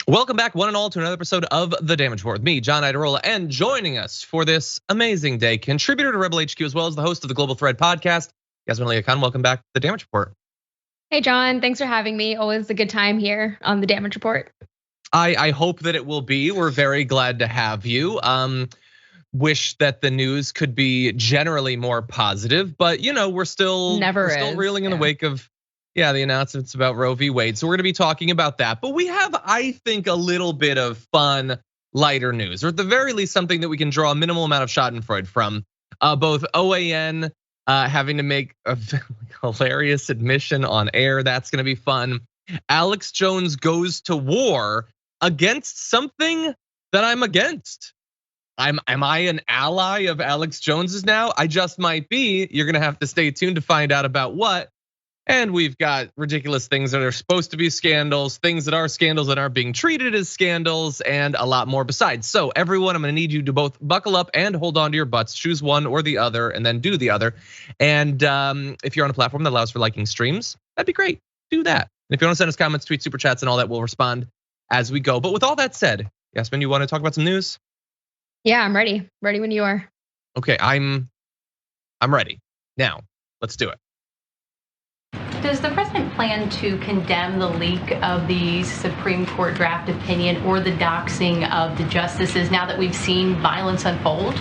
Welcome back, one and all, to another episode of The Damage Report with me, John Idarola, and joining us for this amazing day, contributor to Rebel HQ as well as the host of the Global Thread podcast, Yasmin. Kahn. Welcome back to The Damage Report. Hey, John, thanks for having me. Always a good time here on The Damage Report. I hope that it will be. We're very glad to have you. Wish that the news could be generally more positive, but we're still reeling in the wake of the announcements about Roe v. Wade. So we're gonna be talking about that. But we have, I think, a little bit of fun, lighter news, or at the very least, something that we can draw a minimal amount of schadenfreude from. Both OANN having to make a hilarious admission on air. That's gonna be fun. Alex Jones goes to war against something that I'm against. Am I an ally of Alex Jones's now? I just might be. You're gonna have to stay tuned to find out about what. And we've got ridiculous things that are supposed to be scandals, things that aren't being treated as scandals, and a lot more besides. So everyone, I'm gonna need you to both buckle up and hold on to your butts, choose one or the other, and then do the other. And if you're on a platform that allows for liking streams, that'd be great, do that. And if you wanna send us comments, tweets, super chats, and all that, we'll respond as we go. But with all that said, Yasmin, you wanna talk about some news? Yeah, I'm ready. Ready when you are. Okay, I'm ready. Now, let's do it. Does the president plan to condemn the leak of the Supreme Court draft opinion or the doxing of the justices now that we've seen violence unfold?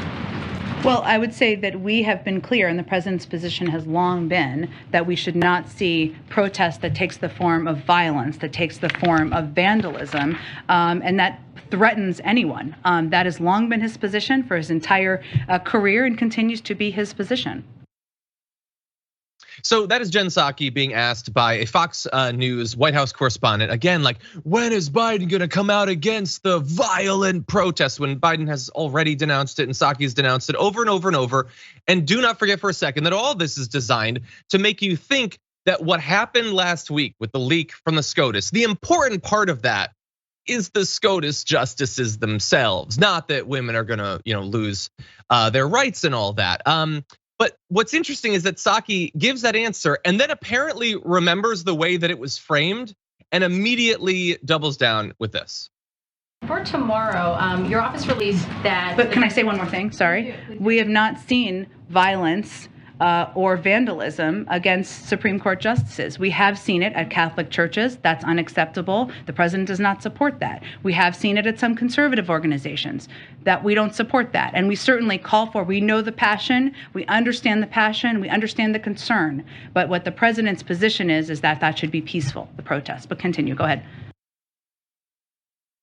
Well, I would say that we have been clear, and the president's position has long been that we should not see protest that takes the form of violence, that takes the form of vandalism, and that threatens anyone. That has long been his position for his entire career and continues to be his position. So that is Jen Psaki being asked by a Fox News White House correspondent, again, like, when is Biden gonna come out against the violent protests, when Biden has already denounced it and Psaki's denounced it over and over and over. And do not forget for a second that all this is designed to make you think that what happened last week with the leak from the SCOTUS, the important part of that is the SCOTUS justices themselves, not that women are gonna lose their rights and all that. But what's interesting is that Psaki gives that answer and then apparently remembers the way that it was framed and immediately doubles down with this. For tomorrow, your office released that. But can I say one more thing? Sorry. We have not seen violence or vandalism against Supreme Court justices. We have seen it at Catholic churches. That's unacceptable. The president does not support that. We have seen it at some conservative organizations. That we don't support that. And we certainly call for, we know the passion, we understand the passion, we understand the concern. But what the president's position is that that should be peaceful, the protest. But continue, go ahead.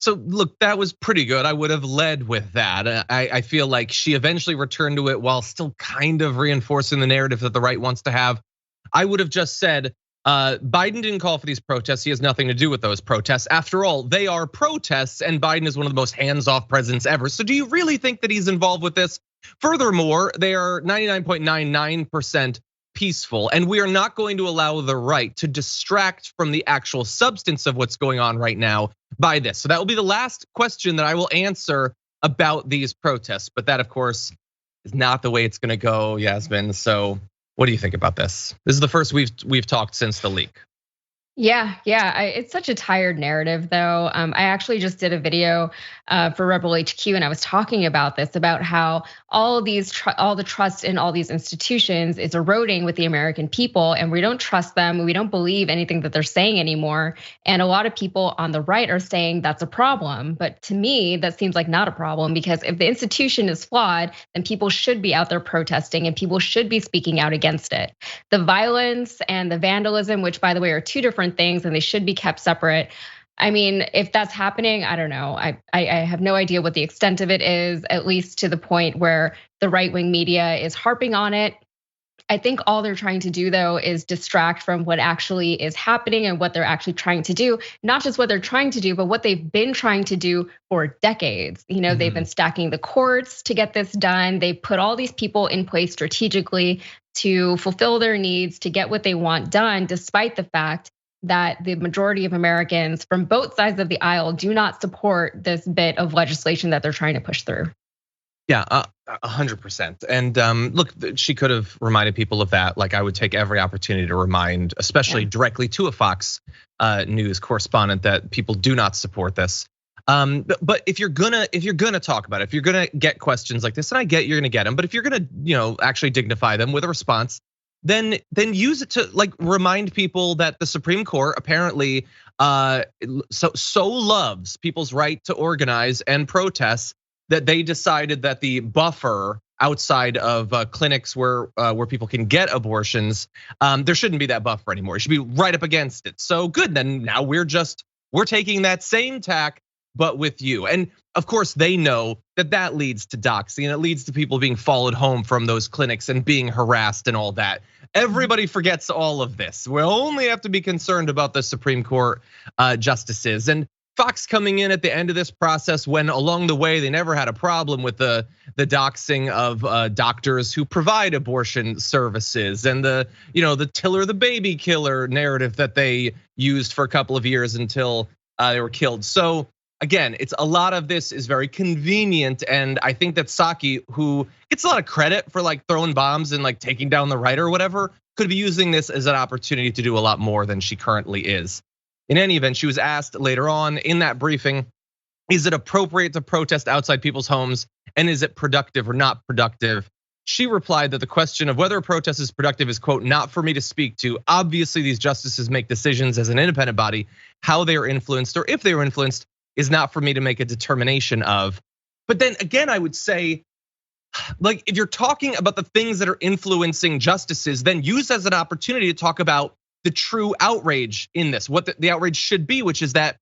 So look, that was pretty good. I would have led with that. I feel like she eventually returned to it while still kind of reinforcing the narrative that the right wants to have. I would have just said, Biden didn't call for these protests. He has nothing to do with those protests. After all, they are protests and Biden is one of the most hands-off presidents ever. So do you really think that he's involved with this? Furthermore, they are 99.99% peaceful, and we are not going to allow the right to distract from the actual substance of what's going on right now by this. So that will be the last question that I will answer about these protests. But that, of course, is not the way it's gonna go, Yasmin. So what do you think about this? This is the first we've talked since the leak. Yeah, it's such a tired narrative, though. I actually just did a video for Rebel HQ, and I was talking about this, about how all the trust in all these institutions is eroding with the American people, and we don't trust them. We don't believe anything that they're saying anymore. And a lot of people on the right are saying that's a problem. But to me, that seems like not a problem, because if the institution is flawed, then people should be out there protesting and people should be speaking out against it. The violence and the vandalism, which by the way are two different things and they should be kept separate. I mean, if that's happening, I don't know. I have no idea what the extent of it is, at least to the point where the right-wing media is harping on it. I think all they're trying to do, though, is distract from what actually is happening and what they're actually trying to do. Not just what they're trying to do, but what they've been trying to do for decades. They've been stacking the courts to get this done. They put all these people in place strategically to fulfill their needs, to get what they want done, despite the fact that the majority of Americans from both sides of the aisle do not support this bit of legislation that they're trying to push through. Yeah, 100%. And look, she could have reminded people of that. Like, I would take every opportunity to remind, especially directly to a Fox News correspondent, that people do not support this. But if you're gonna talk about it, if you're gonna get questions like this, and I get you're gonna get them, but if you're gonna actually dignify them with a response, then use it to like remind people that the Supreme Court apparently so loves people's right to organize and protest that they decided that the buffer outside of clinics where people can get abortions, there shouldn't be that buffer anymore. It should be right up against it. So good. Then now we're taking that same tack, but with you. And of course, they know that leads to doxing and it leads to people being followed home from those clinics and being harassed and all that. Everybody forgets all of this. We only have to be concerned about the Supreme Court justices. And Fox coming in at the end of this process when along the way they never had a problem with the doxing of doctors who provide abortion services and the Tiller the baby killer narrative that they used for a couple of years until they were killed. So again, it's a lot of this is very convenient, and I think that Psaki, who gets a lot of credit for like throwing bombs and like taking down the right or whatever, could be using this as an opportunity to do a lot more than she currently is. In any event, she was asked later on in that briefing, is it appropriate to protest outside people's homes, and is it productive or not productive? She replied that the question of whether a protest is productive is, quote, not for me to speak to. Obviously, these justices make decisions as an independent body. How they are influenced or if they are influenced is not for me to make a determination of. But then again, I would say, like, if you're talking about the things that are influencing justices, then use as an opportunity to talk about the true outrage in this, what the outrage should be, which is that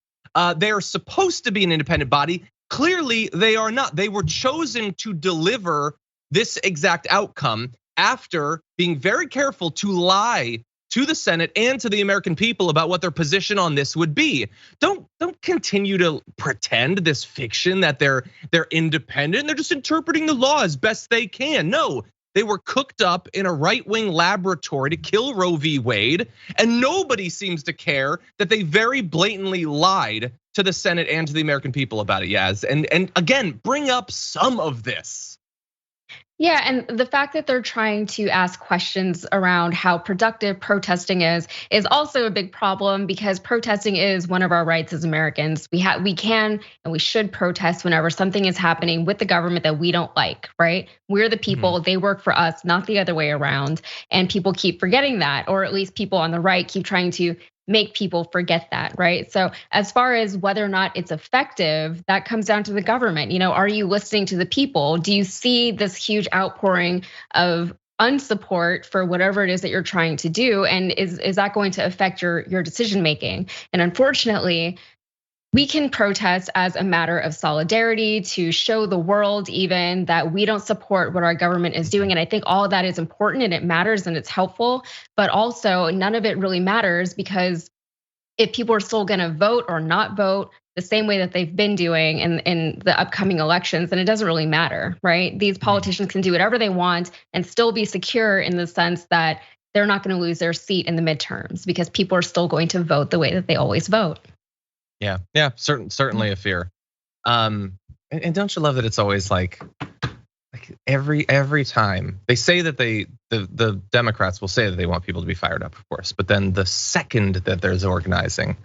they are supposed to be an independent body. Clearly, they are not. They were chosen to deliver this exact outcome after being very careful to lie to the Senate and to the American people about what their position on this would be. Don't continue to pretend this fiction that they're independent. They're just interpreting the law as best they can. No, they were cooked up in a right-wing laboratory to kill Roe v. Wade, and nobody seems to care that they very blatantly lied to the Senate and to the American people about it, Yaz. And again, bring up some of this. Yeah, and the fact that they're trying to ask questions around how productive protesting is also a big problem, because protesting is one of our rights as Americans. We can and we should protest whenever something is happening with the government that we don't like, right? We're the people, they work for us, not the other way around. And people keep forgetting that, or at least people on the right keep trying to make people forget that, right? So as far as whether or not it's effective, that comes down to the government. Are you listening to the people? Do you see this huge outpouring of unsupport for whatever it is that you're trying to do? And is that going to affect your decision making? And unfortunately, we can protest as a matter of solidarity to show the world even that we don't support what our government is doing. And I think all of that is important and it matters and it's helpful, but also none of it really matters, because if people are still gonna vote or not vote the same way that they've been doing in the upcoming elections, then it doesn't really matter, right? These politicians can do whatever they want and still be secure in the sense that they're not gonna lose their seat in the midterms because people are still going to vote the way that they always vote. Yeah, certainly a fear. And don't you love that it's always like every time they say that the Democrats will say that they want people to be fired up, of course, but then the second that there's organizing,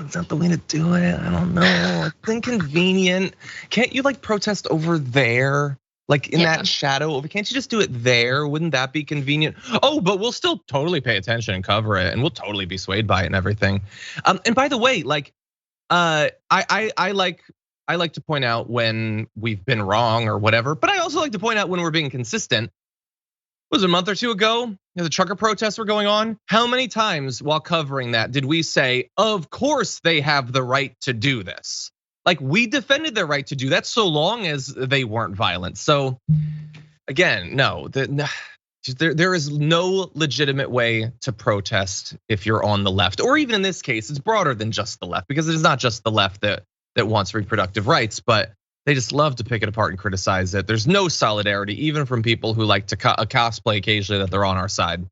is that the way to do it? I don't know. It's inconvenient. Can't you like protest over there? Like in that shadow, can't you just do it there? Wouldn't that be convenient? Oh, but we'll still totally pay attention and cover it, and we'll totally be swayed by it and everything. And by the way, like, I like to point out when we've been wrong or whatever, but I also like to point out when we're being consistent. It was a month or two ago, the trucker protests were going on. How many times while covering that did we say, of course they have the right to do this? Like, we defended their right to do that so long as they weren't violent. So again, no, there is no legitimate way to protest if you're on the left, or even in this case, it's broader than just the left, because it is not just the left that wants reproductive rights, but they just love to pick it apart and criticize it. There's no solidarity, even from people who like to cosplay occasionally that they're on our side.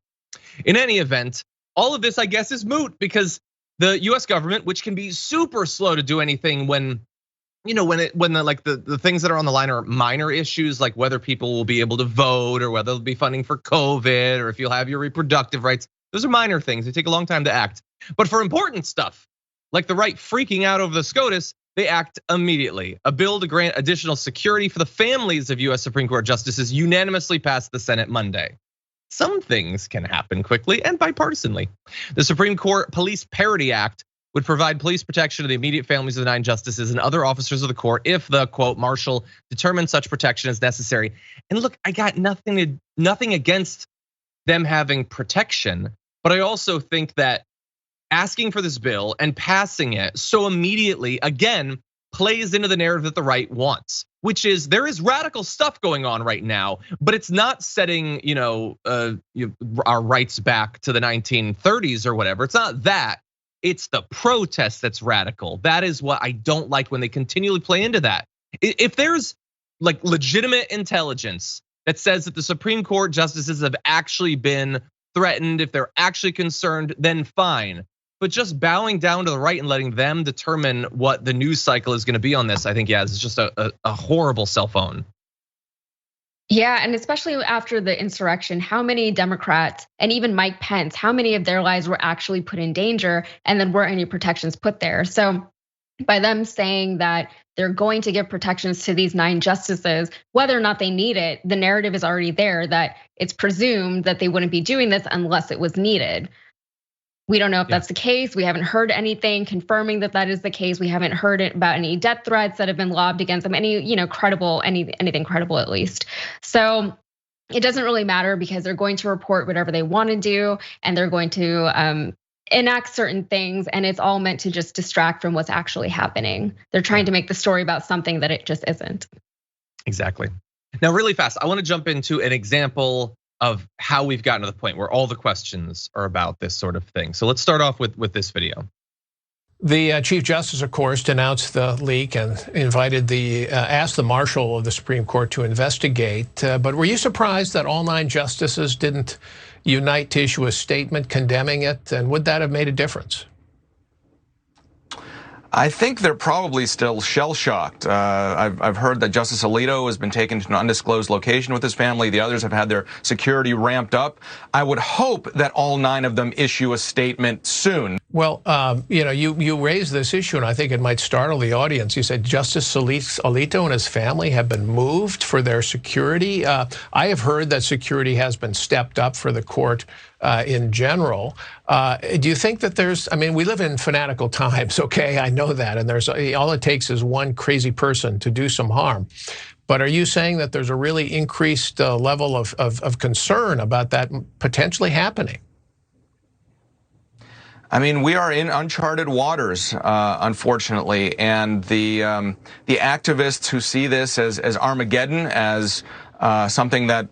In any event, all of this, I guess, is moot, because the US government, which can be super slow to do anything when the things that are on the line are minor issues, like whether people will be able to vote or whether there'll be funding for COVID or if you'll have your reproductive rights. Those are minor things. They take a long time to act. But for important stuff, like the right freaking out over the SCOTUS, they act immediately. A bill to grant additional security for the families of US Supreme Court justices unanimously passed the Senate Monday. Some things can happen quickly and bipartisanly. The Supreme Court Police Parity Act would provide police protection to the immediate families of the 9 justices and other officers of the court if the, quote, marshal determines such protection is necessary. And look, I got nothing against them having protection, but I also think that asking for this bill and passing it so immediately, again, plays into the narrative that the right wants, which is there is radical stuff going on right now, but it's not setting our rights back to the 1930s or whatever. It's not that. It's the protest that's radical. That is what I don't like when they continually play into that. If there's like legitimate intelligence that says that the Supreme Court justices have actually been threatened, if they're actually concerned, then fine. But just bowing down to the right and letting them determine what the news cycle is going to be on this, I think, yeah, it's just a horrible cell phone. Yeah, and especially after the insurrection, how many Democrats and even Mike Pence, how many of their lives were actually put in danger and then weren't any protections put there? So by them saying that they're going to give protections to these 9 justices, whether or not they need it, the narrative is already there that it's presumed that they wouldn't be doing this unless it was needed. We don't know if that's the case. We haven't heard anything confirming that that is the case. We haven't heard about any death threats that have been lobbed against them, anything credible at least. So it doesn't really matter because they're going to report whatever they want to do and they're going to enact certain things, and it's all meant to just distract from what's actually happening. They're trying to make the story about something that it just isn't. Exactly. Now, really fast, I want to jump into an example of how we've gotten to the point where all the questions are about this sort of thing. So let's start off with this video. The Chief Justice, of course, denounced the leak and asked the Marshal of the Supreme Court to investigate. But were you surprised that all 9 justices didn't unite to issue a statement condemning it? And would that have made a difference? I think they're probably still shell-shocked. I've heard that Justice Alito has been taken to an undisclosed location with his family. The others have had their security ramped up. I would hope that all 9 of them issue a statement soon. Well, you raised this issue, and I think it might startle the audience. You said Justice Alito and his family have been moved for their security. I have heard that security has been stepped up for the court in general. Do you think that we live in fanatical times, okay? I know that, and all it takes is one crazy person to do some harm. But are you saying that there's a really increased level of concern about that potentially happening? I mean, we are in uncharted waters, unfortunately, and the activists who see this as Armageddon, as something that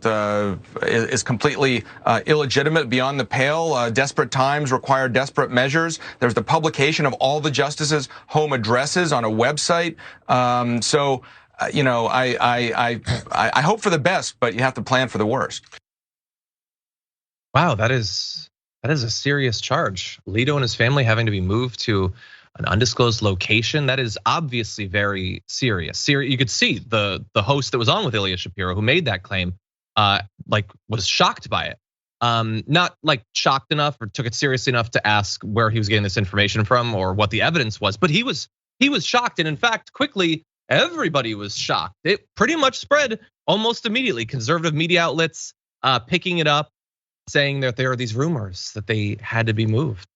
is completely illegitimate, beyond the pale. Desperate times require desperate measures. There's the publication of all the justices' home addresses on a website. I hope for the best, but you have to plan for the worst. Wow, that is a serious charge. Alito and his family having to be moved to an undisclosed location. That is obviously very serious. You could see the host that was on with Ilya Shapiro, who made that claim, was shocked by it. Not like shocked enough or took it seriously enough to ask where he was getting this information from or what the evidence was, but he was shocked, and in fact, quickly everybody was shocked. It pretty much spread almost immediately. Conservative media outlets picking it up, saying that there are these rumors that they had to be moved.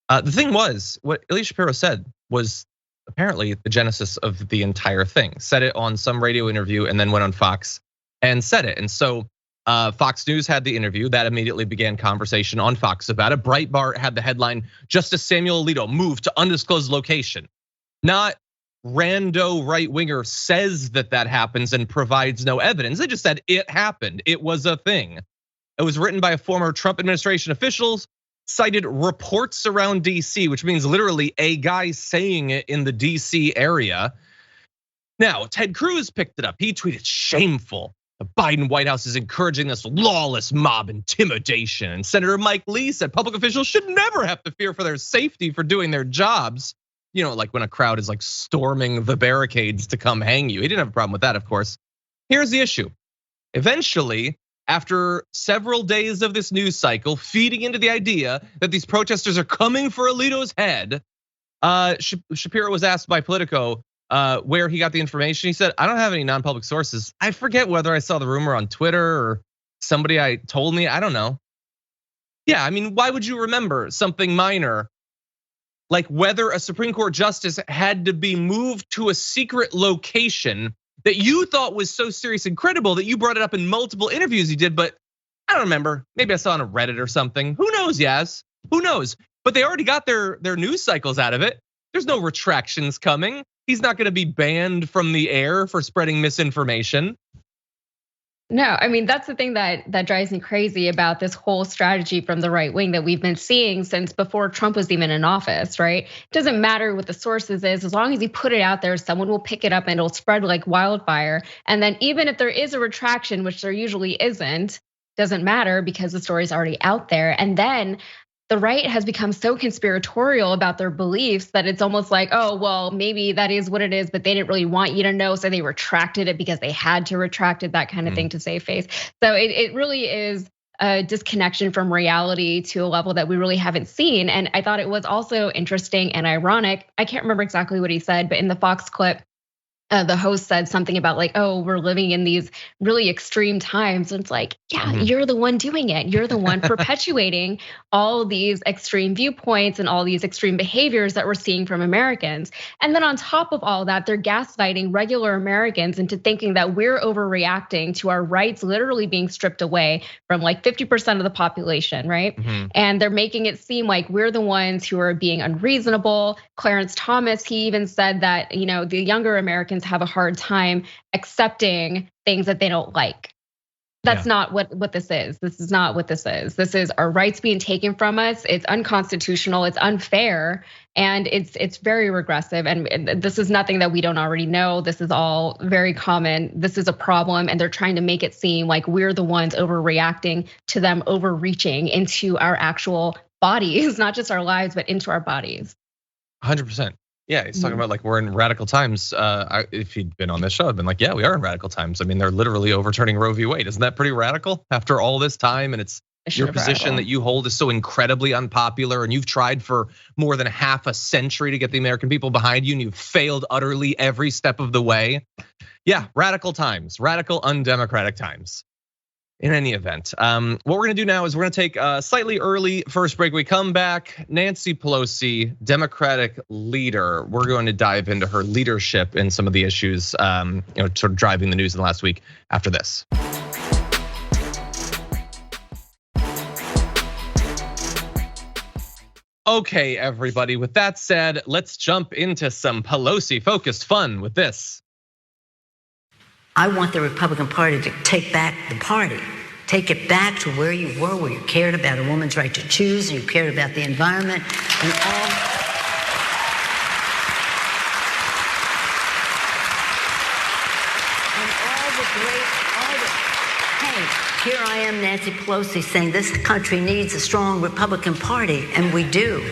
The thing was, what Ilya Shapiro said was apparently the genesis of the entire thing. Said it on some radio interview and then went on Fox and said it. And so Fox News had the interview that immediately began conversation on Fox about it. Breitbart had the headline, Justice Samuel Alito moved to undisclosed location. Not rando right winger says that happens and provides no evidence. They just said it happened. It was a thing. It was written by a former Trump administration officials, cited reports around DC, which means literally a guy saying it in the DC area. Now, Ted Cruz picked it up. He tweeted, shameful. The Biden White House is encouraging this lawless mob intimidation. And Senator Mike Lee said public officials should never have to fear for their safety for doing their jobs. Like when a crowd is like storming the barricades to come hang you. He didn't have a problem with that, of course. Here's the issue. Eventually, after several days of this news cycle, feeding into the idea that these protesters are coming for Alito's head, Shapiro was asked by Politico, where he got the information. He said, I don't have any non-public sources. I forget whether I saw the rumor on Twitter or somebody told me, I don't know. Yeah, I mean, why would you remember something minor like whether a Supreme Court justice had to be moved to a secret location that you thought was so serious and credible that you brought it up in multiple interviews you did, but I don't remember. Maybe I saw on a Reddit or something. Who knows, Yaz? Who knows? But they already got their news cycles out of it. There's no retractions coming. He's not gonna be banned from the air for spreading misinformation. No, I mean, that's the thing that drives me crazy about this whole strategy from the right wing that we've been seeing since before Trump was even in office, right? It doesn't matter what the sources is, as long as you put it out there, someone will pick it up and it'll spread like wildfire. And then even if there is a retraction, which there usually isn't, doesn't matter because the story's already out there. And then the right has become so conspiratorial about their beliefs that it's almost like, oh, well, maybe that is what it is, but they didn't really want you to know, so they retracted it because they had to retract it, that kind of thing to save face. So it really is a disconnection from reality to a level that we really haven't seen. And I thought it was also interesting and ironic. I can't remember exactly what he said, but in the Fox clip, the host said something about like, oh, we're living in these really extreme times. And it's like, yeah, you're the one doing it. You're the one perpetuating all these extreme viewpoints and all these extreme behaviors that we're seeing from Americans. And then on top of all that, they're gaslighting regular Americans into thinking that we're overreacting to our rights literally being stripped away from like 50% of the population, right? And they're making it seem like we're the ones who are being unreasonable. Clarence Thomas, he even said that, the younger Americans have a hard time accepting things that they don't like. That's not what this is. This is not what this is. This is our rights being taken from us. It's unconstitutional, it's unfair, and it's very regressive. And this is nothing that we don't already know. This is all very common. This is a problem, and they're trying to make it seem like we're the ones overreacting to them overreaching into our actual bodies, not just our lives, but into our bodies. 100%. Yeah, he's talking about like we're in radical times. If he'd been on this show, I'd been like, yeah, we are in radical times. I mean, they're literally overturning Roe v. Wade. Isn't that pretty radical after all this time? And it's your position that you hold is so incredibly unpopular, and you've tried for more than half a century to get the American people behind you, and you've failed utterly every step of the way. Yeah, radical times, radical undemocratic times. In any event, what we're gonna do now is we're gonna take a slightly early first break. We come back, Nancy Pelosi, Democratic leader. We're going to dive into her leadership and some of the issues, sort of driving the news in the last week after this. Okay, everybody, with that said, let's jump into some Pelosi-focused fun with this. I want the Republican Party to take back the party. Take it back to where you were, where you cared about a woman's right to choose, and you cared about the environment, and all hey, here I am, Nancy Pelosi, saying this country needs a strong Republican Party, and we do.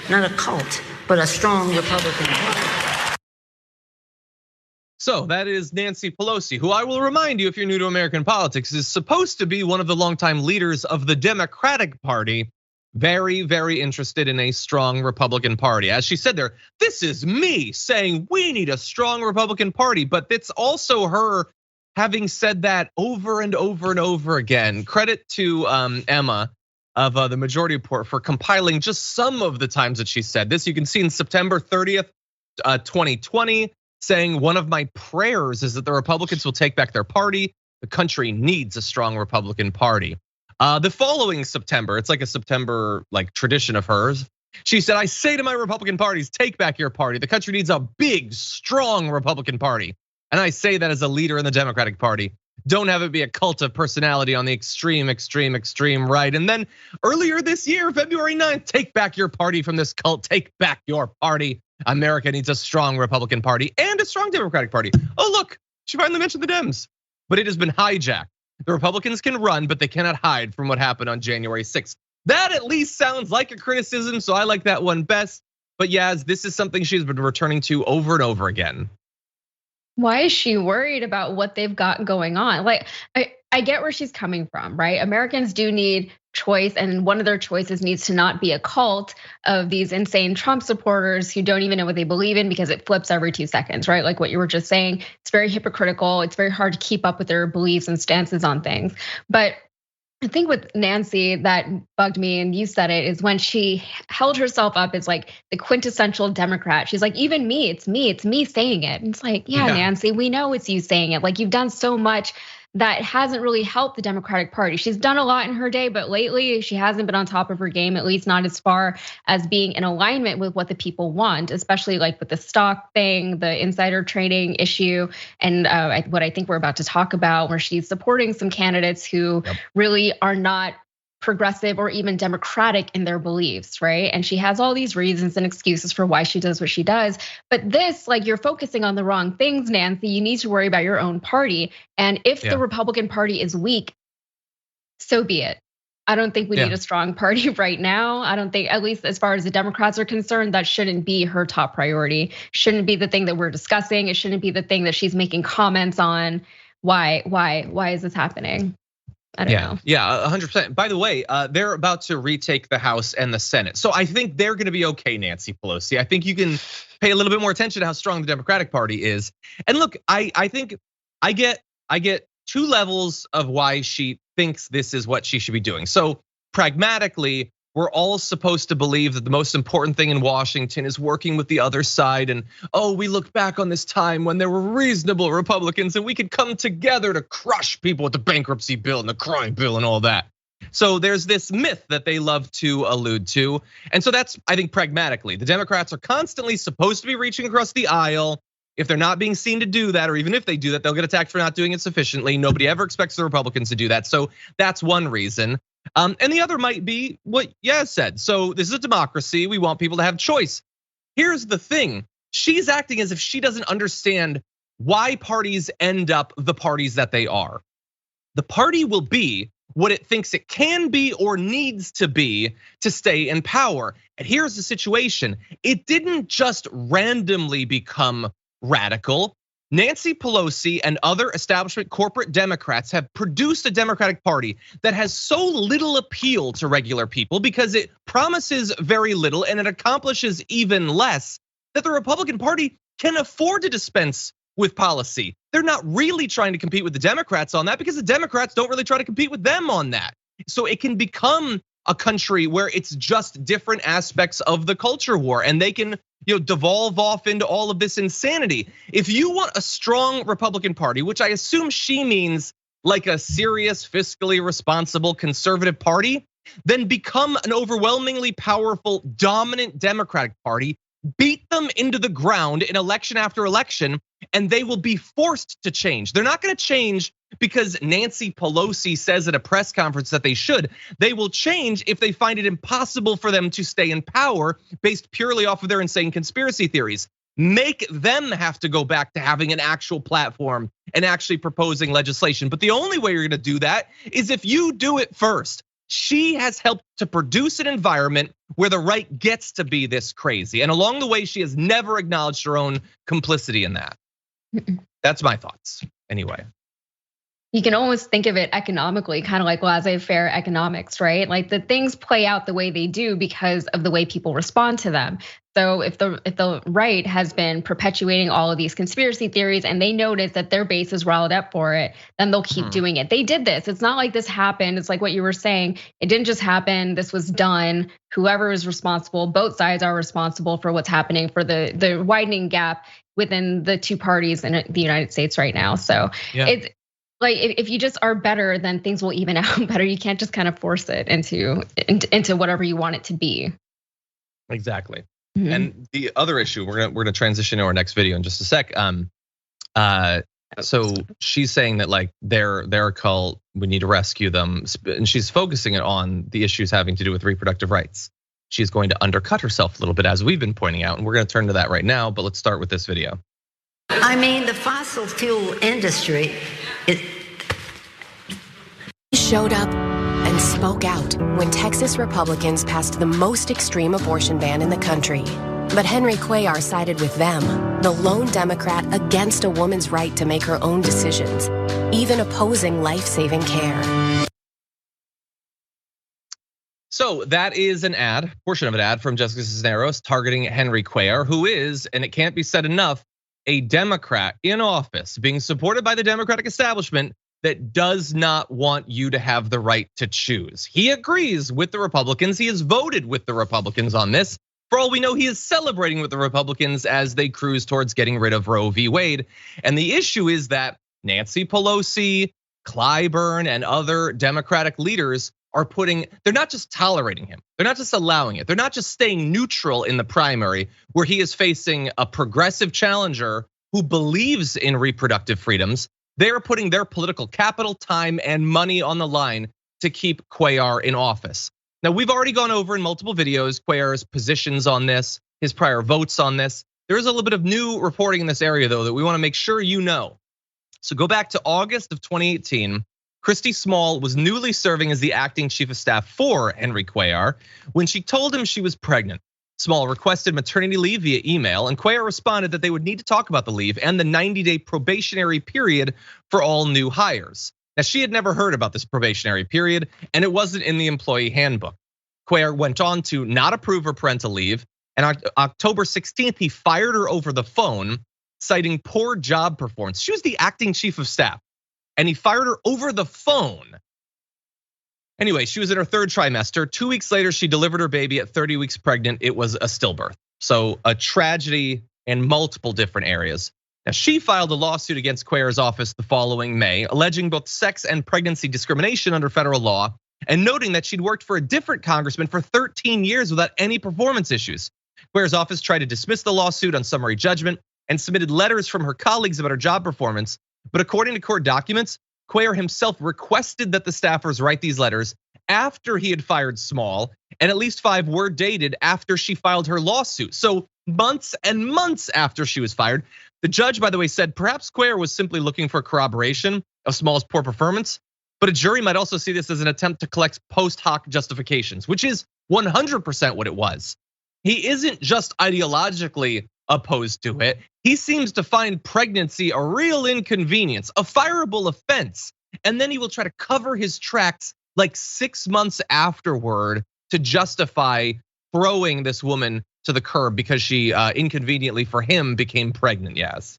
Not a cult, but a strong Republican Party. So that is Nancy Pelosi, who I will remind you, if you're new to American politics, is supposed to be one of the longtime leaders of the Democratic Party. Very, very interested in a strong Republican Party. As she said there, this is me saying we need a strong Republican Party, but it's also her having said that over and over and over again. Credit to Emma of the Majority Report for compiling just some of the times that she said this. You can see in September 30th, 2020, saying one of my prayers is that the Republicans will take back their party. The country needs a strong Republican Party. The following September, it's like a September like tradition of hers. She said, I say to my Republican parties, take back your party. The country needs a big, strong Republican Party. And I say that as a leader in the Democratic Party. Don't have it be a cult of personality on the extreme right. And then earlier this year, February 9th, take back your party from this cult. Take back your party. America needs a strong Republican Party and a strong Democratic Party. Oh, look, she finally mentioned the Dems, but it has been hijacked. The Republicans can run, but they cannot hide from what happened on January 6th. That at least sounds like a criticism, so I like that one best. But Yaz, this is something she's been returning to over and over again. Why is she worried about what they've got going on? Like, I get where she's coming from, right? Americans do need choice, and one of their choices needs to not be a cult of these insane Trump supporters who don't even know what they believe in because it flips every 2 seconds, right? Like what you were just saying, it's very hypocritical. It's very hard to keep up with their beliefs and stances on things. But I think with Nancy that bugged me, and you said it, is when she held herself up as like the quintessential Democrat. She's like, even me, it's me saying it. And it's like, yeah, Nancy, we know it's you saying it. Like you've done so much that hasn't really helped the Democratic Party. She's done a lot in her day, but lately she hasn't been on top of her game, at least not as far as being in alignment with what the people want, especially like with the stock thing, the insider trading issue, and what I think we're about to talk about, where she's supporting some candidates who really are not progressive or even democratic in their beliefs, right? And she has all these reasons and excuses for why she does what she does. But this, like, you're focusing on the wrong things, Nancy. You need to worry about your own party. And if the Republican Party is weak, so be it. I don't think we need a strong party right now. I don't think, at least as far as the Democrats are concerned, that shouldn't be her top priority. Shouldn't be the thing that we're discussing. It shouldn't be the thing that she's making comments on. Why is this happening? I don't know. Yeah, 100%. By the way, they're about to retake the House and the Senate. So I think they're gonna be okay, Nancy Pelosi. I think you can pay a little bit more attention to how strong the Democratic Party is. And look, I think I get 2 levels of why she thinks this is what she should be doing. So pragmatically, we're all supposed to believe that the most important thing in Washington is working with the other side. And we look back on this time when there were reasonable Republicans and we could come together to crush people with the bankruptcy bill and the crime bill and all that. So there's this myth that they love to allude to. And so that's, I think, pragmatically, the Democrats are constantly supposed to be reaching across the aisle. If they're not being seen to do that, or even if they do that, they'll get attacked for not doing it sufficiently. Nobody ever expects the Republicans to do that. So that's one reason. And the other might be what Yaz said. So this is a democracy. We want people to have choice. Here's the thing. She's acting as if she doesn't understand why parties end up the parties that they are. The party will be what it thinks it can be or needs to be to stay in power. And here's the situation. It didn't just randomly become radical. Nancy Pelosi and other establishment corporate Democrats have produced a Democratic Party that has so little appeal to regular people because it promises very little and it accomplishes even less, that the Republican Party can afford to dispense with policy. They're not really trying to compete with the Democrats on that because the Democrats don't really try to compete with them on that. So it can become a country where it's just different aspects of the culture war, and they can devolve off into all of this insanity. If you want a strong Republican Party, which I assume she means like a serious, fiscally responsible conservative party, then become an overwhelmingly powerful, dominant Democratic Party, beat them into the ground in election after election, and they will be forced to change. They're not gonna change because Nancy Pelosi says at a press conference that they should. They will change if they find it impossible for them to stay in power based purely off of their insane conspiracy theories. Make them have to go back to having an actual platform and actually proposing legislation. But the only way you're gonna do that is if you do it first. She has helped to produce an environment where the right gets to be this crazy. And along the way, she has never acknowledged her own complicity in that. That's my thoughts, anyway. You can almost think of it economically, kind of like laissez-faire economics, right? Like the things play out the way they do because of the way people respond to them. So if the right has been perpetuating all of these conspiracy theories and they notice that their base is riled up for it, then they'll keep doing it. They did this. It's not like this happened. It's like what you were saying. It didn't just happen. This was done. Whoever is responsible, both sides are responsible for what's happening, for the widening gap within the two parties in the United States right now. So it's like if you just are better, then things will even out better. You can't just kind of force it into whatever you want it to be. Exactly. And the other issue, we're gonna transition to our next video in just a sec. So she's saying that like they're a cult, we need to rescue them, and she's focusing it on the issues having to do with reproductive rights. She's going to undercut herself a little bit, as we've been pointing out, and we're gonna turn to that right now. But let's start with this video. I mean, the fossil fuel industry, showed up and spoke out when Texas Republicans passed the most extreme abortion ban in the country. But Henry Cuellar sided with them, the lone Democrat against a woman's right to make her own decisions, even opposing life-saving care. So that is an ad, portion of an ad from Jessica Cisneros targeting Henry Cuellar, who is, and it can't be said enough, a Democrat in office being supported by the Democratic establishment that does not want you to have the right to choose. He agrees with the Republicans. He has voted with the Republicans on this. For all we know, he is celebrating with the Republicans as they cruise towards getting rid of Roe v. Wade. And the issue is that Nancy Pelosi, Clyburn, and other Democratic leaders are they're not just tolerating him. They're not just allowing it. They're not just staying neutral in the primary where he is facing a progressive challenger who believes in reproductive freedoms. They're putting their political capital, time, and money on the line to keep Cuellar in office. Now, we've already gone over in multiple videos Cuellar's positions on this, his prior votes on this. There is a little bit of new reporting in this area, though, that we want to make sure you know. So go back to August of 2018. Christy Small was newly serving as the acting chief of staff for Henry Cuellar when she told him she was pregnant. Small requested maternity leave via email, and Cuellar responded that they would need to talk about the leave and the 90-day probationary period for all new hires. Now, she had never heard about this probationary period, and it wasn't in the employee handbook. Cuellar went on to not approve her parental leave, and on October 16th, he fired her over the phone, citing poor job performance. She was the acting chief of staff, and he fired her over the phone. Anyway, she was in her third trimester. 2 weeks later, she delivered her baby at 30 weeks pregnant. It was a stillbirth. So a tragedy in multiple different areas. Now, she filed a lawsuit against Cuellar's office the following May, alleging both sex and pregnancy discrimination under federal law, and noting that she'd worked for a different congressman for 13 years without any performance issues. Cuellar's office tried to dismiss the lawsuit on summary judgment and submitted letters from her colleagues about her job performance. But according to court documents, Cuellar himself requested that the staffers write these letters after he had fired Small, and at least 5 were dated after she filed her lawsuit. So months and months after she was fired. The judge, by the way, said perhaps Cuellar was simply looking for corroboration of Small's poor performance, but a jury might also see this as an attempt to collect post hoc justifications, which is 100% what it was. He isn't just ideologically opposed to it. He seems to find pregnancy a real inconvenience, a fireable offense. And then he will try to cover his tracks like 6 months afterward to justify throwing this woman to the curb because she inconveniently for him became pregnant. Yes.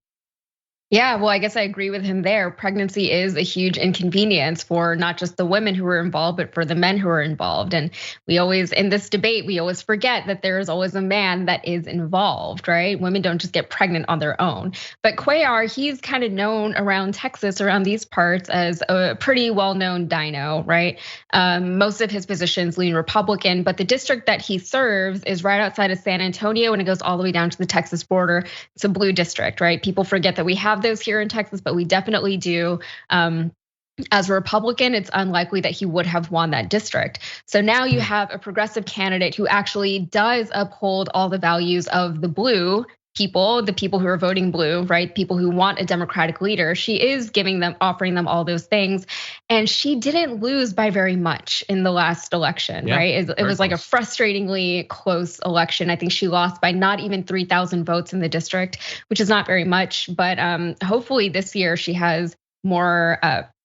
Yeah, well, I guess I agree with him there. Pregnancy is a huge inconvenience for not just the women who are involved, but for the men who are involved. And we always, in this debate, we always forget that there is always a man that is involved, right? Women don't just get pregnant on their own. But Cuellar, he's kind of known around Texas, around these parts, as a pretty well-known dino, right? Most of his positions lean Republican, but the district that he serves is right outside of San Antonio, and it goes all the way down to the Texas border. It's a blue district, right? People forget that we have those here in Texas, but we definitely do. As a Republican, it's unlikely that he would have won that district. So now you have a progressive candidate who actually does uphold all the values of the blue people, the people who are voting blue, right? People who want a Democratic leader. She is offering them all those things. And she didn't lose by very much in the last election, right? It was like a frustratingly close election. I think she lost by not even 3,000 votes in the district, which is not very much. But hopefully this year she has more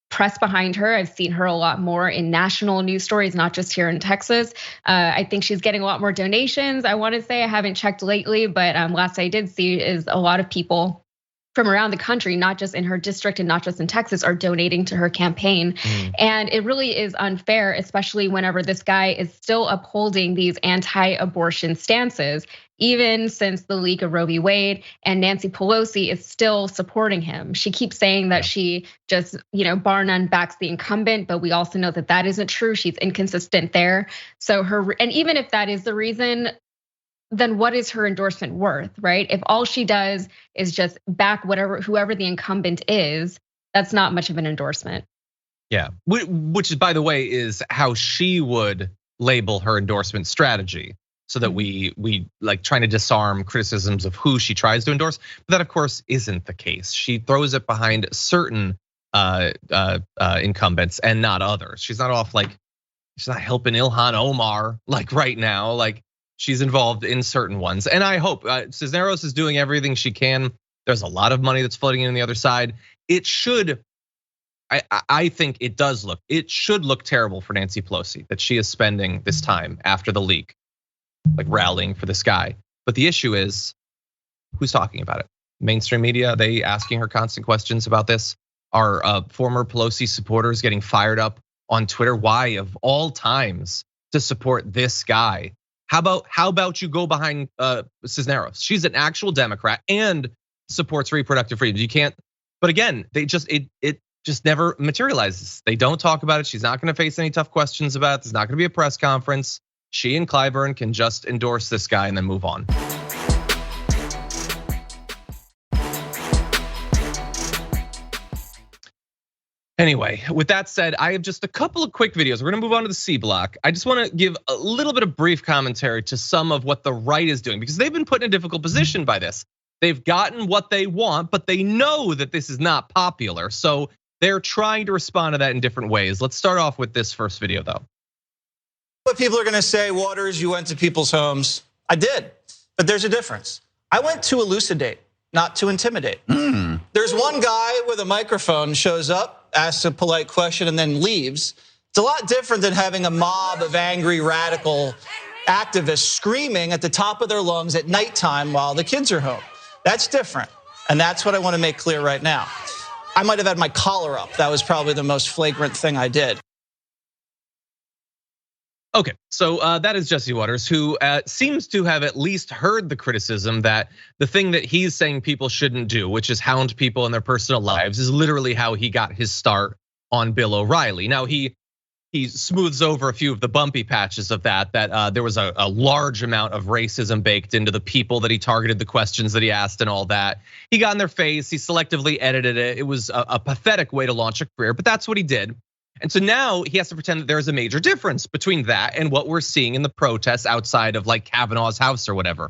press behind her. I've seen her a lot more in national news stories, not just here in Texas. I think she's getting a lot more donations. I want to say, I haven't checked lately, but last I did see is a lot of people from around the country, not just in her district and not just in Texas, are donating to her campaign. And it really is unfair, especially whenever this guy is still upholding these anti-abortion stances, even since the leak of Roe v. Wade, and Nancy Pelosi is still supporting him. She keeps saying that she just, bar none backs the incumbent, but we also know that that isn't true. She's inconsistent there. So and even if that is the reason, then what is her endorsement worth, right? If all she does is just back whoever the incumbent is, that's not much of an endorsement. Yeah, which by the way is how she would label her endorsement strategy, so that we like trying to disarm criticisms of who she tries to endorse. But that of course isn't the case. She throws it behind certain incumbents and not others. She's not helping Ilhan Omar like right now. Like, she's involved in certain ones. And I hope Cisneros is doing everything she can. There's a lot of money that's floating in the other side. It should I think it should look terrible for Nancy Pelosi that she is spending this time after the leak, like rallying for this guy. But the issue is, who's talking about it? Mainstream media, are they asking her constant questions about this? Are former Pelosi supporters getting fired up on Twitter? Why, of all times, to support this guy? How about you go behind Cisneros? She's an actual Democrat and supports reproductive freedom. You can't, but again, it just never materializes. They don't talk about it. She's not gonna face any tough questions about it. There's not gonna be a press conference. She and Clyburn can just endorse this guy and then move on. Anyway, with that said, I have just a couple of quick videos. We're gonna move on to the C block. I just wanna give a little bit of brief commentary to some of what the right is doing, because they've been put in a difficult position by this. They've gotten what they want, but they know that this is not popular. So they're trying to respond to that in different ways. Let's start off with this first video though. What people are gonna say, Waters, you went to people's homes. I did, but there's a difference. I went to elucidate, not to intimidate. There's one guy with a microphone shows up, asks a polite question, and then leaves. It's a lot different than having a mob of angry, radical activists screaming at the top of their lungs at nighttime while the kids are home. That's different, and that's what I want to make clear right now. I might have had my collar up. That was probably the most flagrant thing I did. Okay, so that is Jesse Waters, who seems to have at least heard the criticism that the thing that he's saying people shouldn't do, which is hound people in their personal lives, is literally how he got his start on Bill O'Reilly. Now he smooths over a few of the bumpy patches of that there was a large amount of racism baked into the people that he targeted, the questions that he asked and all that. He got in their face, he selectively edited it. It was a pathetic way to launch a career, but that's what he did. And so now he has to pretend that there's a major difference between that and what we're seeing in the protests outside of like Kavanaugh's house or whatever.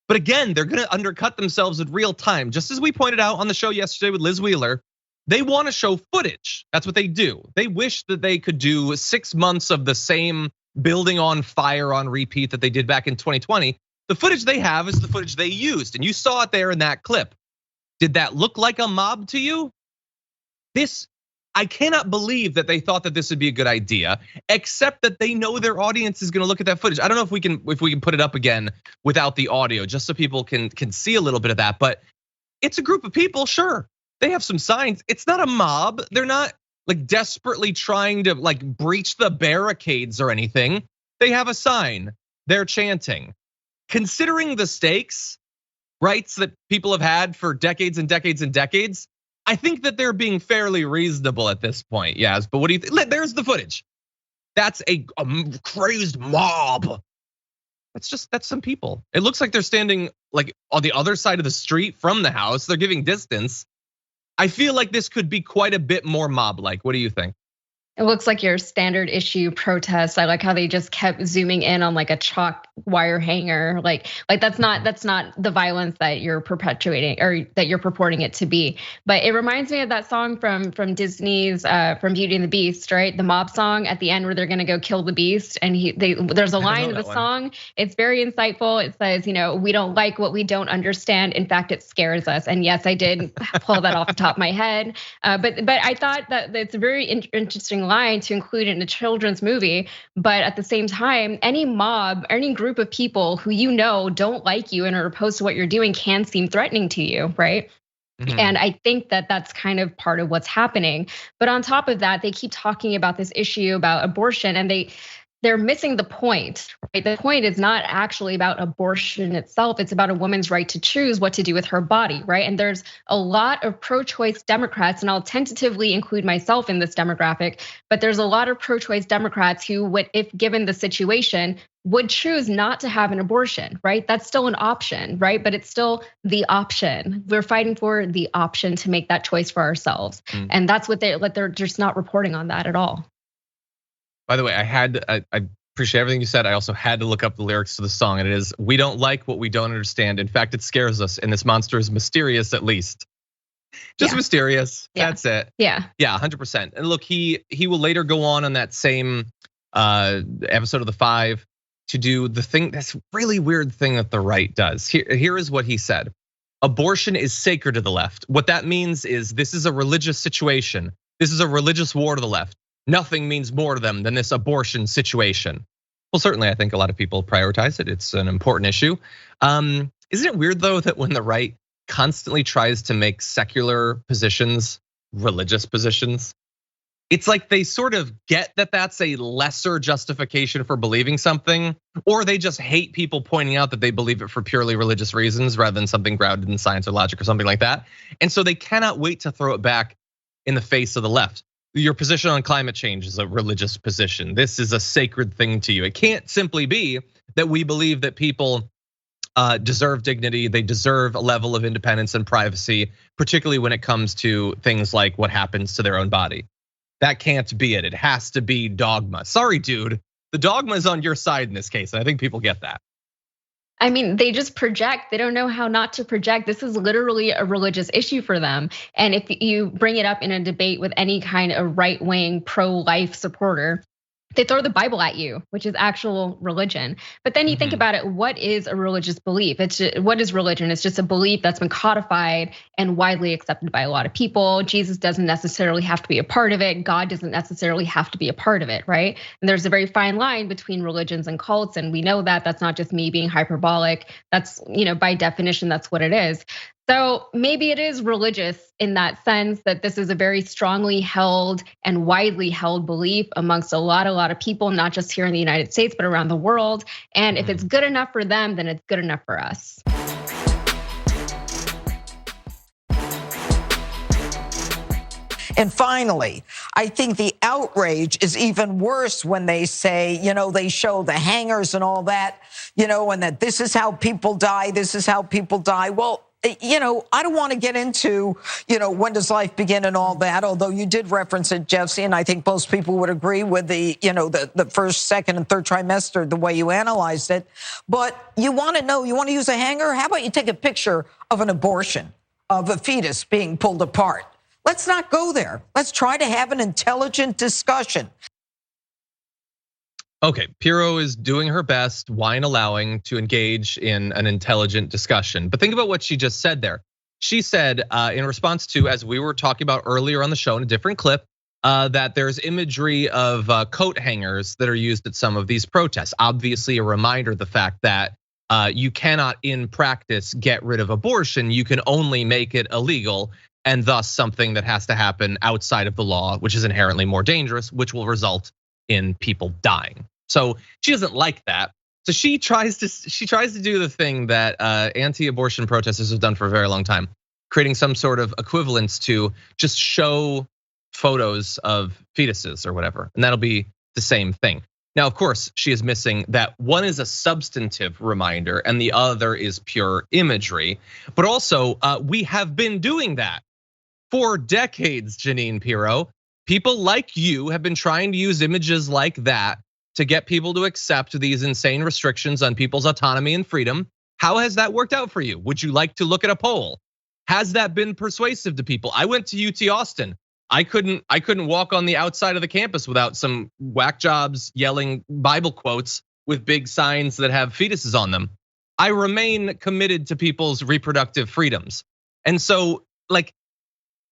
But again, they're gonna undercut themselves in real time. Just as we pointed out on the show yesterday with Liz Wheeler, they wanna show footage. That's what they do. They wish that they could do 6 months of the same building on fire on repeat that they did back in 2020. The footage they have is the footage they used, and you saw it there in that clip. Did that look like a mob to you? I cannot believe that they thought that this would be a good idea, except that they know their audience is gonna look at that footage. I don't know if we can put it up again without the audio, just so people can see a little bit of that. But it's a group of people, sure. They have some signs. It's not a mob. They're not like desperately trying to like breach the barricades or anything. They have a sign. They're chanting. Considering the stakes, rights that people have had for decades and decades and decades, I think that they're being fairly reasonable at this point, yes. But what do you think? There's the footage. That's a crazed mob. That's some people. It looks like they're standing like on the other side of the street from the house. They're giving distance. I feel like this could be quite a bit more mob-like. What do you think? It looks like your standard issue protest. I like how they just kept zooming in on like a chalk wire hanger. Like that's not the violence that you're perpetuating or that you're purporting it to be. But it reminds me of that song from Disney's from Beauty and the Beast, right? The mob song at the end where they're gonna go kill the beast, and there's a line in the song. It's very insightful. It says, we don't like what we don't understand. In fact, it scares us. And yes, I did pull that off the top of my head. But I thought that it's a very interesting line to include in a children's movie, but at the same time, any mob, any group of people who don't like you and are opposed to what you're doing can seem threatening to you, right? Mm-hmm. And I think that that's kind of part of what's happening. But on top of that, they keep talking about this issue about abortion, and they're missing the point, right? The point is not actually about abortion itself. It's about a woman's right to choose what to do with her body, right? And there's a lot of pro-choice Democrats, and I'll tentatively include myself in this demographic, but there's a lot of pro-choice Democrats who would, if given the situation, would choose not to have an abortion, right? That's still an option, right? But it's still the option. We're fighting for the option to make that choice for ourselves. And that's what they're just not reporting on that at all. By the way, I appreciate everything you said. I also had to look up the lyrics to the song, and it is, we don't like what we don't understand. In fact, it scares us, and this monster is mysterious at least. Just mysterious, that's it. Yeah, 100%. And look, he will later go on that same episode of The Five to do the thing, that's really weird thing that the right does. Here is what he said. Abortion is sacred to the left. What that means is this is a religious situation. This is a religious war to the left. Nothing means more to them than this abortion situation. Well, certainly I think a lot of people prioritize it. It's an important issue. Isn't it weird though that when the right constantly tries to make secular positions religious positions, it's like they sort of get that that's a lesser justification for believing something, or they just hate people pointing out that they believe it for purely religious reasons rather than something grounded in science or logic or something like that. And so they cannot wait to throw it back in the face of the left. Your position on climate change is a religious position. This is a sacred thing to you. It can't simply be that we believe that people deserve dignity, they deserve a level of independence and privacy, particularly when it comes to things like what happens to their own body. That can't be it. It has to be dogma. Sorry, dude. The dogma is on your side in this case, and I think people get that. I mean, they just project. They don't know how not to project. This is literally a religious issue for them. And if you bring it up in a debate with any kind of right-wing pro-life supporter, they throw the Bible at you, which is actual religion. But then you think about it, what is a religious belief? What is religion? It's just a belief that's been codified and widely accepted by a lot of people. Jesus doesn't necessarily have to be a part of it. God doesn't necessarily have to be a part of it, right? And there's a very fine line between religions and cults, and we know that. That's not just me being hyperbolic. That's, by definition, that's what it is. So maybe it is religious in that sense that this is a very strongly held and widely held belief amongst a lot of people, not just here in the United States, but around the world. And if it's good enough for them, then it's good enough for us. And finally, I think the outrage is even worse when they say, they show the hangers and all that, and that this is how people die, this is how people die. Well, I don't want to get into, when does life begin and all that, although you did reference it, Jesse, and I think most people would agree with the first, second, and third trimester, the way you analyzed it. But you want to know, you want to use a hanger? How about you take a picture of an abortion, of a fetus being pulled apart? Let's not go there. Let's try to have an intelligent discussion. Okay, Pirro is doing her best, wine allowing, to engage in an intelligent discussion. But think about what she just said there. She said in response to, as we were talking about earlier on the show in a different clip, that there's imagery of coat hangers that are used at some of these protests. Obviously a reminder of the fact that you cannot in practice get rid of abortion. You can only make it illegal, and thus something that has to happen outside of the law, which is inherently more dangerous, which will result in people dying. So she doesn't like that. So she tries to do the thing that anti-abortion protesters have done for a very long time, creating some sort of equivalence to just show photos of fetuses or whatever, and that'll be the same thing. Now, of course, she is missing that one is a substantive reminder and the other is pure imagery. But also, we have been doing that for decades, Jeanine Pirro. People like you have been trying to use images like that to get people to accept these insane restrictions on people's autonomy and freedom. How has that worked out for you? Would you like to look at a poll? Has that been persuasive to people? I went to UT Austin. I couldn't walk on the outside of the campus without some whack jobs yelling Bible quotes with big signs that have fetuses on them. I remain committed to people's reproductive freedoms. And so,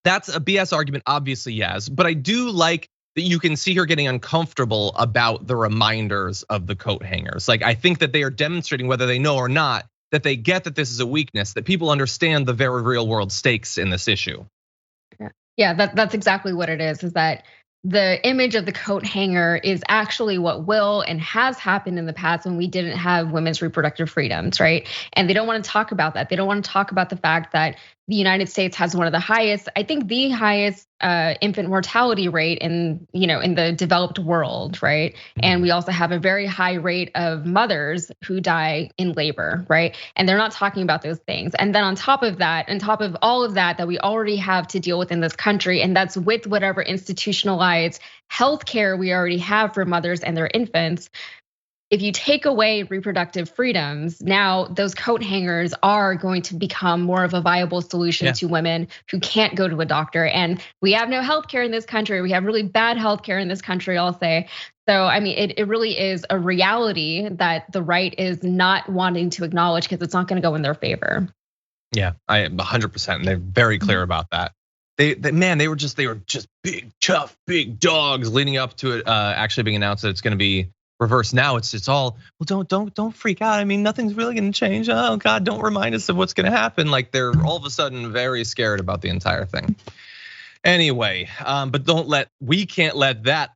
that's a BS argument, obviously, yes, but I do like that you can see her getting uncomfortable about the reminders of the coat hangers. I think that they are demonstrating, whether they know or not, that they get that this is a weakness, that people understand the very real world stakes in this issue. Yeah, that's exactly what it is that the image of the coat hanger is actually what will and has happened in the past when we didn't have women's reproductive freedoms, right? And they don't want to talk about that. They don't want to talk about the fact that the United States has one of the highest, I think the highest infant mortality rate in the developed world, right? And we also have a very high rate of mothers who die in labor, right? And they're not talking about those things. And then on top of that, on top of all of that we already have to deal with in this country, and that's with whatever institutionalized healthcare we already have for mothers and their infants. If you take away reproductive freedoms, now those coat hangers are going to become more of a viable solution to women who can't go to a doctor. And we have no healthcare in this country. We have really bad healthcare in this country, I'll say. So, I mean, it really is a reality that the right is not wanting to acknowledge because it's not going to go in their favor. Yeah, I am 100%. And they're very clear about that. they were just big, tough, big dogs leading up to it actually being announced that it's going to be reversed. Now it's all, well, don't freak out. I mean, nothing's really going to change. Oh God, don't remind us of what's going to happen. Like they're all of a sudden very scared about the entire thing. Anyway, but we can't let that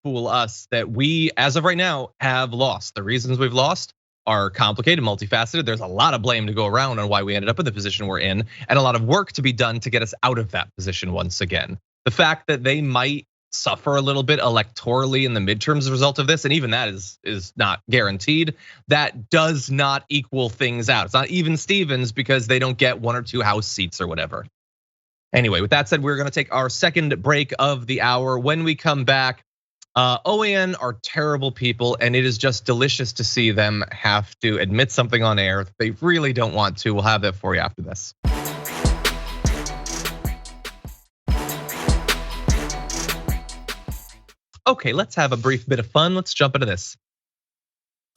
fool us that we, as of right now, have lost. The reasons we've lost are complicated, multifaceted. There's a lot of blame to go around on why we ended up in the position we're in, and a lot of work to be done to get us out of that position once again. The fact that they might suffer a little bit electorally in the midterms as a result of this, and even that is not guaranteed, that does not equal things out. It's not even Stevens because they don't get 1 or 2 House seats or whatever. Anyway, with that said, we're gonna take our second break of the hour. When we come back, OANN are terrible people, and it is just delicious to see them have to admit something on air that they really don't want to. We'll have that for you after this. Okay, let's have a brief bit of fun. Let's jump into this.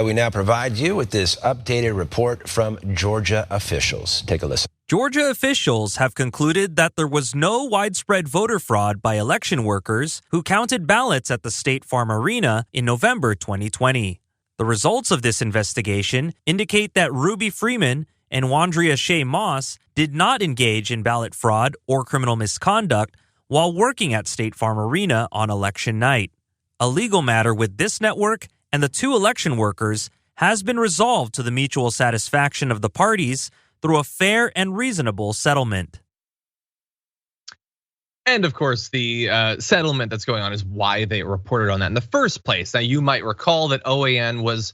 We now provide you with this updated report from Georgia officials. Take a listen. Georgia officials have concluded that there was no widespread voter fraud by election workers who counted ballots at the State Farm Arena in November 2020. The results of this investigation indicate that Ruby Freeman and Wandrea Shea Moss did not engage in ballot fraud or criminal misconduct while working at State Farm Arena on election night. A legal matter with this network and the 2 election workers has been resolved to the mutual satisfaction of the parties through a fair and reasonable settlement. And of course, the settlement that's going on is why they reported on that in the first place. Now, you might recall that OANN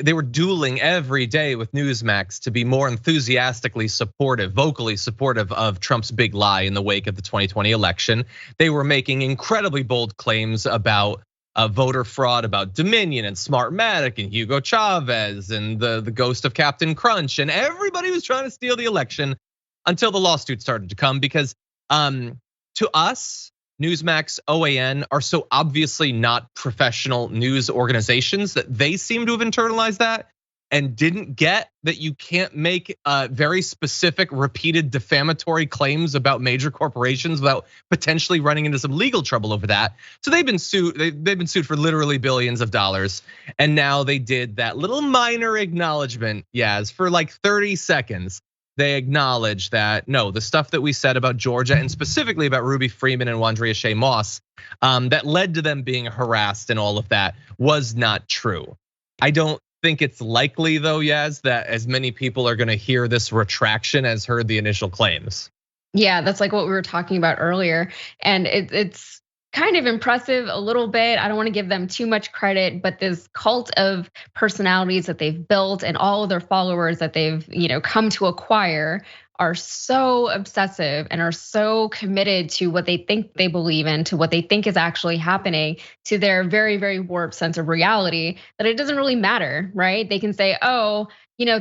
they were dueling every day with Newsmax to be more enthusiastically supportive, vocally supportive of Trump's big lie in the wake of the 2020 election. They were making incredibly bold claims about voter fraud, about Dominion and Smartmatic and Hugo Chavez and the ghost of Captain Crunch, and everybody was trying to steal the election until the lawsuit started to come, because to us, Newsmax, OANN are so obviously not professional news organizations that they seem to have internalized that and didn't get that you can't make very specific, repeated defamatory claims about major corporations without potentially running into some legal trouble over that. So they've been sued. They've been sued for literally billions of dollars, and now they did that little minor acknowledgement, Yaz, for like 30 seconds. They acknowledge that no, the stuff that we said about Georgia and specifically about Ruby Freeman and Wandrea Shea Moss, that led to them being harassed and all of that was not true. I don't think it's likely though, Yaz, that as many people are gonna hear this retraction as heard the initial claims. Yeah, that's like what we were talking about earlier. And it's kind of impressive a little bit. I don't want to give them too much credit, but this cult of personalities that they've built and all of their followers that they've, come to acquire are so obsessive and are so committed to what they think they believe in, to what they think is actually happening, to their very, very warped sense of reality, that it doesn't really matter, right? They can say, oh,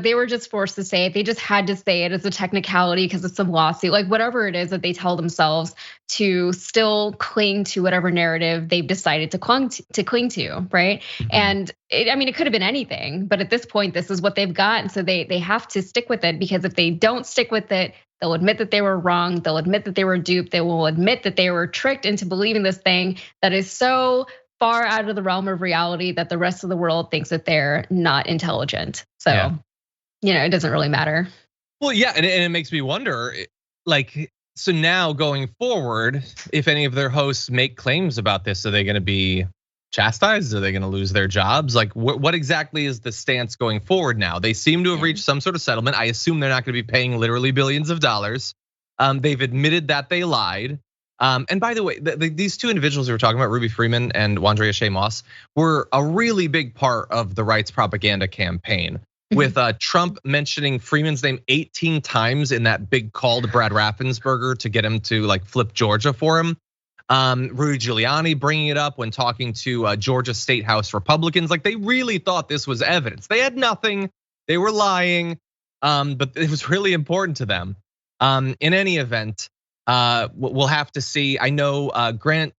they were just forced to say it. They just had to say it as a technicality because of some lawsuit, like whatever it is that they tell themselves to still cling to whatever narrative they've decided to cling to, right? And it could have been anything, but at this point, this is what they've got. And so they have to stick with it, because if they don't stick with it, they'll admit that they were wrong. They'll admit that they were duped. They will admit that they were tricked into believing this thing that is so far out of the realm of reality that the rest of the world thinks that they're not intelligent. So, it doesn't really matter. Well, yeah, and it makes me wonder, so now going forward, if any of their hosts make claims about this, are they gonna be chastised? Are they gonna lose their jobs? Like, what exactly is the stance going forward now? They seem to have reached some sort of settlement. I assume they're not gonna be paying literally billions of dollars. They've admitted that they lied. And by the way, these 2 individuals we were talking about, Ruby Freeman and Wandrea Shea Moss, were a really big part of the right's propaganda campaign, with Trump mentioning Freeman's name 18 times in that big call to Brad Raffensperger to get him to flip Georgia for him. Rudy Giuliani bringing it up when talking to Georgia State House Republicans. They really thought this was evidence. They had nothing, they were lying, but it was really important to them. In any event, we'll have to see. I know Grant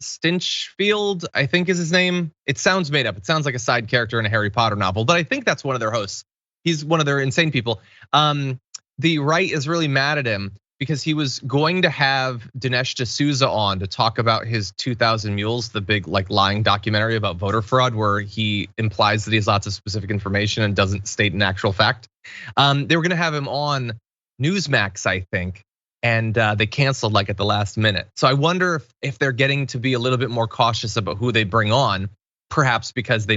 Stinchfield, I think is his name. It sounds made up. It sounds like a side character in a Harry Potter novel, but I think that's one of their hosts. He's one of their insane people. The right is really mad at him because he was going to have Dinesh D'Souza on to talk about his 2000 Mules, the big like lying documentary about voter fraud, where he implies that he has lots of specific information and doesn't state an actual fact. They were gonna have him on Newsmax, I think, and they canceled like at the last minute. So I wonder if they're getting to be a little bit more cautious about who they bring on, perhaps because their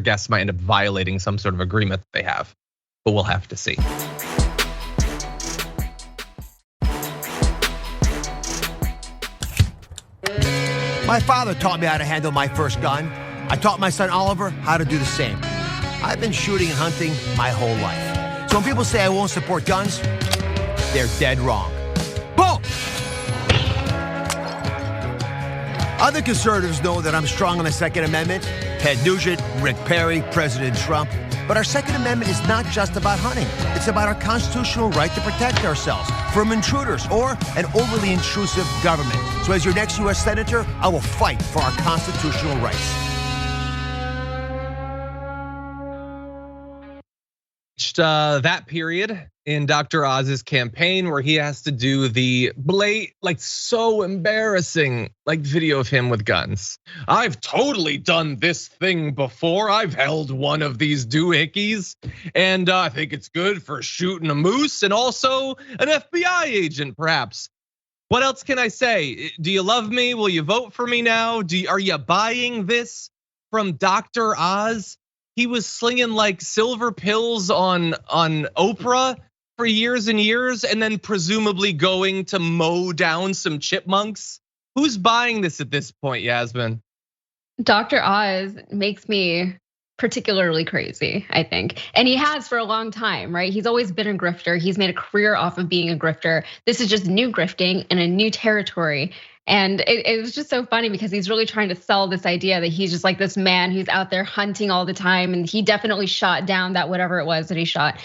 guests might end up violating some sort of agreement that they have. But we'll have to see. My father taught me how to handle my first gun. I taught my son Oliver how to do the same. I've been shooting and hunting my whole life. So when people say I won't support guns, they're dead wrong. Boom! Other conservatives know that I'm strong on the Second Amendment. Ted Nugent, Rick Perry, President Trump. But our Second Amendment is not just about hunting. It's about our constitutional right to protect ourselves from intruders or an overly intrusive government. So as your next US Senator, I will fight for our constitutional rights. That period in Dr. Oz's campaign where he has to do the so embarrassing video of him with guns. I've totally done this thing before. I've held one of these doohickeys, and I think it's good for shooting a moose and also an FBI agent, perhaps. What else can I say? Do you love me? Will you vote for me now? Are you buying this from Dr. Oz? He was slinging like silver pills on Oprah for years and years, and then presumably going to mow down some chipmunks. Who's buying this at this point, Yasmin? Dr. Oz makes me particularly crazy, I think. And he has for a long time, right? He's always been a grifter. He's made a career off of being a grifter. This is just new grifting in a new territory. And it was just so funny because he's really trying to sell this idea that he's just like this man who's out there hunting all the time. And he definitely shot down that whatever it was that he shot.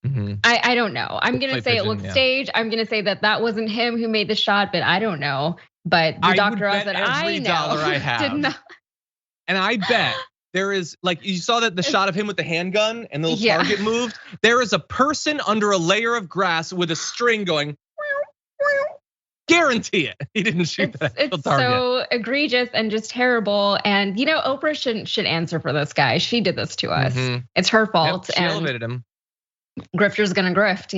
Mm-hmm. I don't know. I'm gonna say it looked staged. I'm gonna say that wasn't him who made the shot, but I don't know. But the Dr. Oz that I know I have. Did not. And I bet there is, like, you saw that the shot of him with the handgun and the little target moved. There is a person under a layer of grass with a string going. Guarantee it. He didn't shoot that target. It's so egregious and just terrible. And Oprah should answer for this guy. She did this to us. Mm-hmm. It's her fault. Yep, she elevated him. Grifter's gonna grift,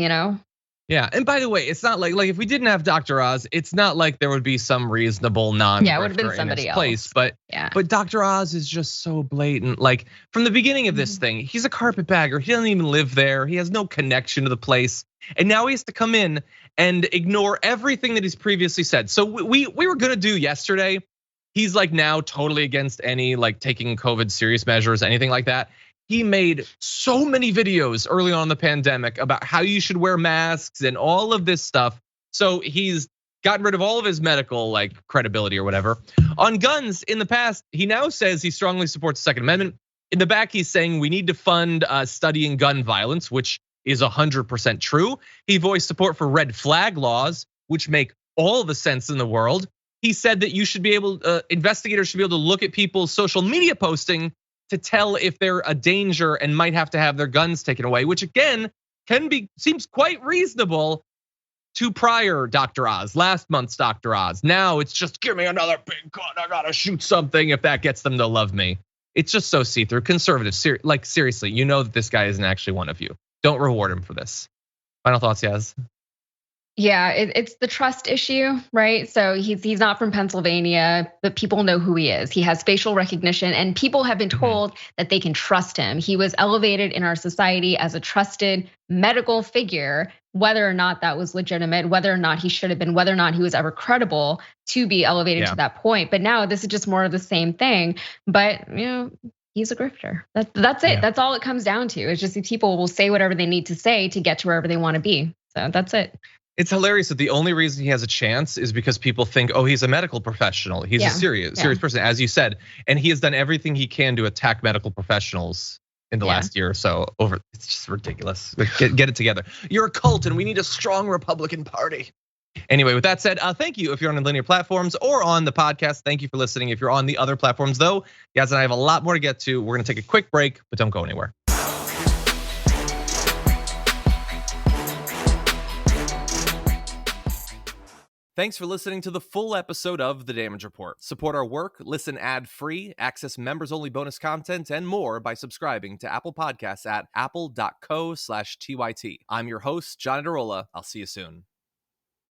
Yeah, and by the way, it's not like if we didn't have Dr. Oz, it's not like there would be some reasonable non-grifter it would have been somebody in his else. Place. But Dr. Oz is just so blatant. Like from the beginning of this thing, he's a carpetbagger. He doesn't even live there. He has no connection to the place, and now he has to come in and ignore everything that he's previously said. So we were gonna do yesterday. He's like now totally against any taking COVID serious measures, anything like that. He made so many videos early on in the pandemic about how you should wear masks and all of this stuff. So he's gotten rid of all of his medical credibility or whatever. On guns in the past, he now says he strongly supports the Second Amendment. In the back, he's saying we need to fund studying gun violence, which is 100% true. He voiced support for red flag laws, which make all the sense in the world. He said that you should be able, investigators should be able to look at people's social media posting to tell if they're a danger and might have to have their guns taken away, which again seems quite reasonable to prior Dr. Oz, last month's Dr. Oz. Now it's just give me another big gun, I gotta shoot something if that gets them to love me. It's just so see-through, conservative. Seriously, you know that this guy isn't actually one of you. Don't reward him for this. Final thoughts, Yaz? Yeah, it's the trust issue, right? So he's not from Pennsylvania, but people know who he is. He has facial recognition, and people have been told that they can trust him. He was elevated in our society as a trusted medical figure, whether or not that was legitimate, whether or not he should have been, whether or not he was ever credible to be elevated to that point. But now this is just more of the same thing. But he's a grifter. That's it. That's all it comes down to. It's just people will say whatever they need to say to get to wherever they want to be. So that's it. It's hilarious that the only reason he has a chance is because people think, oh, he's a medical professional. He's a serious person, as you said. And he has done everything he can to attack medical professionals in the last year or so. It's just ridiculous. Get it together. You're a cult and we need a strong Republican Party. Anyway, with that said, thank you if you're on the linear platforms or on the podcast. Thank you for listening. If you're on the other platforms though, Yaz and I have a lot more to get to. We're gonna take a quick break, but don't go anywhere. Thanks for listening to the full episode of The Damage Report. Support our work, listen ad-free, access members-only bonus content, and more by subscribing to Apple Podcasts at apple.co/TYT. I'm your host, John Adarola. I'll see you soon.